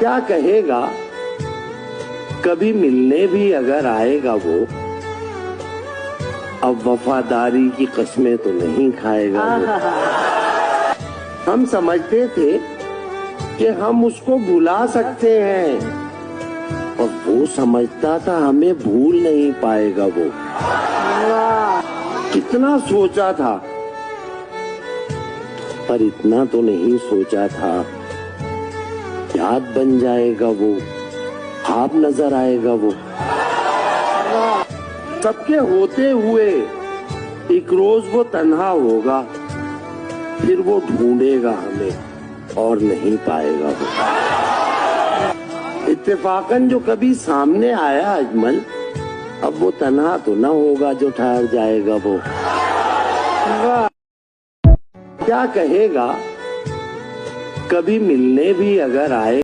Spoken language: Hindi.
क्या कहेगा, कभी मिलने भी अगर आएगा वो, अब वफादारी की कस्में तो नहीं खाएगा वो। हम समझते थे कि हम उसको भुला सकते हैं, और वो समझता था हमें भूल नहीं पाएगा वो। कितना सोचा था, पर इतना तो नहीं सोचा था याद बन जाएगा वो, ख्वाब नजर आएगा वो। सबके होते हुए एक रोज वो तन्हा होगा, फिर वो ढूंढेगा हमें और नहीं पाएगा वो। इत्तेफाकन जो कभी सामने आया अजमल, अब वो तन्हा तो ना होगा जो ठहर जाएगा वो। क्या कहेगा, कभी मिलने भी अगर आए